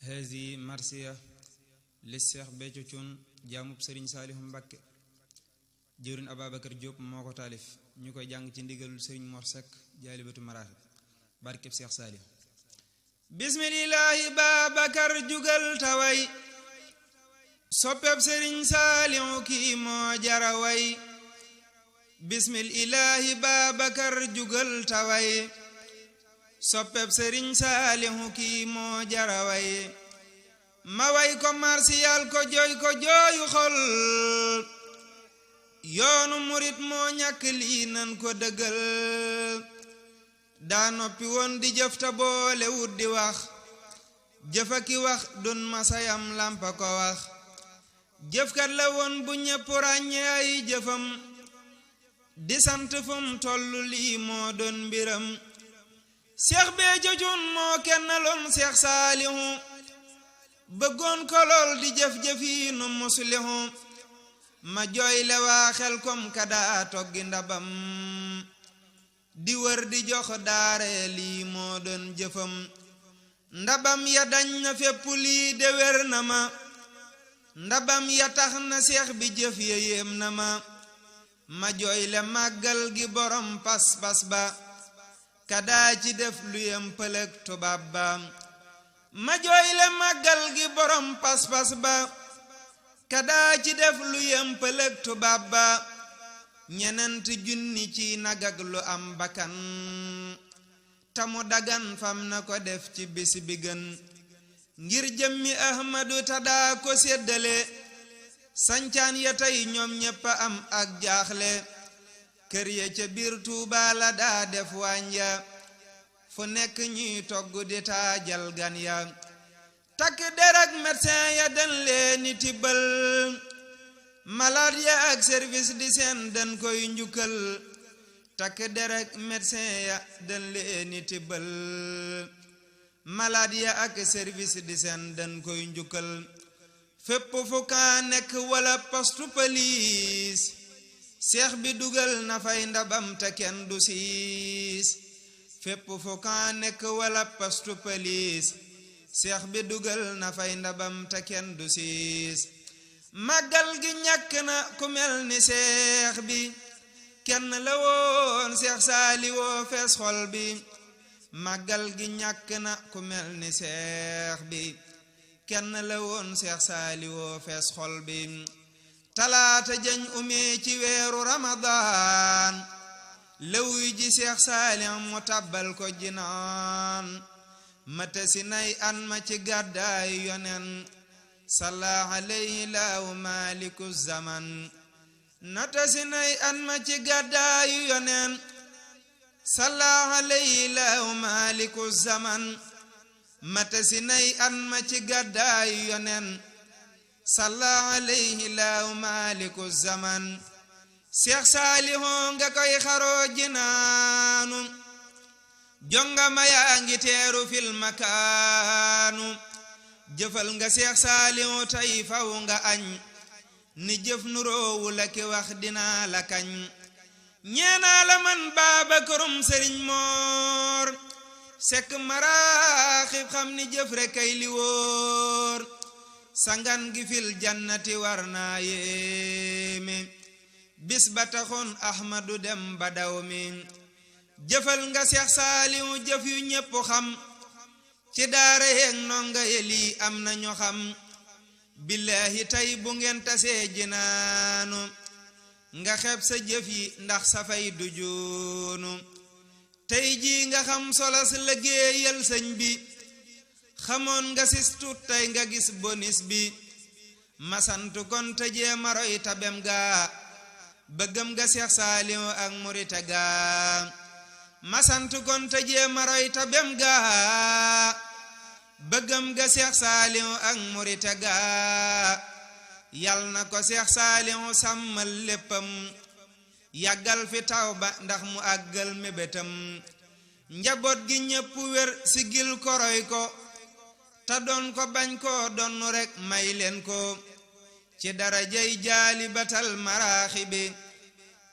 hazi marsiya li Cheikh Béthio Thioune jaamub Sëriñ Saalihu Mbàkke jëwriñ Ababacar Diop moo ko taalif ñu koy jàng ci ndigalul Sëriñ Mor Seck jaalibatu maraaxib barkeb Cheikh Saalihu bismillaahi Babacar jugal taway soppeb Sëriñ Saalihu kii moo jara way bismillaahi Babacar jugal taway soppeb Sëriñ Saalihu kii moo jara way ma way ko marsiyal ko jooyu xol yoonu murit moo ñàkk lii nan ko dëggal daa noppi woon di jëf ta boole wut di wax jëfa ki wax dun masayam lampa ko wax jëfkat la woon bu ñépp ràññee ay jëfam di sant fum tollu lii moo doon mbiram Cheikh Béthio Thioune moo kennaloon Cheikh Saalihu bëggoon ko lool di jëf-jëfi nu muslihu ma jooy le waa Xelkom kada toggi ndabam di wër di jox daare lii moo doon jëfam ndabam ya dañ na fépp lii de wér na ma ndabam ya tax na seex bi jëf ya yéem na ma jooy le màggal gi borom pas-pas ba kada ci def lu yem pëlëg tubaab ba ma jooy le màggal gi borom pas-pas ba kada ci def lu yem pëlëg tubaab ba ñenent junni ci nagag lu am bakkan tamu dagan fam na ko def ci bis bi gën ngir jëmmi Ahmadu tadaa ko séddale sancaan ya tey ñoom ñépp am ak jaaxle kër ya ca biir Tuuba la daa def wàñña fu nekk ñuy togg di taajal gan ya takk der ak médecin ya den leeni tibbal malade ya ak service di seen den koy njukkal takk der ak médecin ya den leeni tibbal malade ya ak service di seen den koy njukkal fépp fu ka nekk wala postu police seex bi dugal na fay ndabam te kenn du siis fépp fu ka nekk wala postu police seex bi dugal na fay ndabam te kenn du siis màggal gi ñàkk na ku mel ni seex bi kenn la woon Seex Saaliwu fees xol bi màggal gi ñàkk na ku mel ni seex bi kenn la woon Seex Saaliwu fees xol bi talaata jañ umee ci weeru Ramadan lewuy ji Seex Saalihu mu tabbal ko jinaan mata si nay an ma ci gàddaay yonen salla alayhi laahu maliku zaman nata si nay an ma ci gàddaay yonen salla alayhi laahu maliku zaman mata si nay an ma ci gàddaay yonen salla alayhi laahu maliku zaman Seex Saalihu nga koy xaroo jinaanu jongama yaa ngi teeru fil makaanu jëfal nga Seex Saalihu tay faw nga añ ni jëf nu roowu la ki wax dinaa la kañ ñeenaa la man Babakarum Sëriñ Moor Sekk maraaxib xam ni jëf rekk ay li wóor sangan gi fil jannati war naa yéeme bis ba taxoon Ahmadu dem ba daw mi jëfal nga Seex Saalihu jëf yu ñépp xam ci daara yeeg ndonga ye lii am na ñoo xam billaahi tey bu ngeen tasee jinaanu nga xeb sa jëf yi ndax safay du joonu tey jii nga xam solas liggéeyal sëñ bi xamoon nga sis tut tey nga gis bonis bi masantu kon te jéema roy tabem gaa bëggam nga Seex Saalihu ak murite gaa masantu kon te jéema roy tabem gaa bëggam nga Seex Saalihu ak murite gaa yal na ko Seex Saalihu sàmmal léppam yàggal fi taw ba ndax mu àggal mébétam njaboot gi ñépp wér sigil koroy ko te doon ko bañ ko donnu rekk may leen ko ci darajay jaalibatal maraaxibi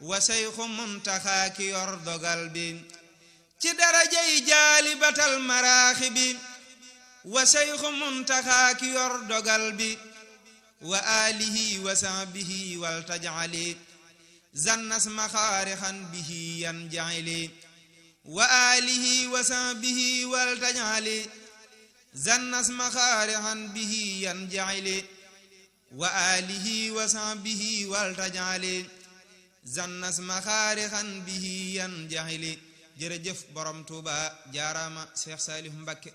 wa Seyxu Muntaxa ki yor dogal bi ci darajay jaalibatal maraaxibi wa Seexu Muntaxa ki yor dogal bi wa alihi wa sahbihi wal tajali zannas maxaarixan bihi yan jaili wa alihi wa sahbihi wal tajali zannas maxaarixan bihi yan jaili wa alihi wa sahbihi wal tajali zannas maxaarixan bihi yan jaili jërëjëf borom Tuuba jaaraama Seex Saalihu Mbakke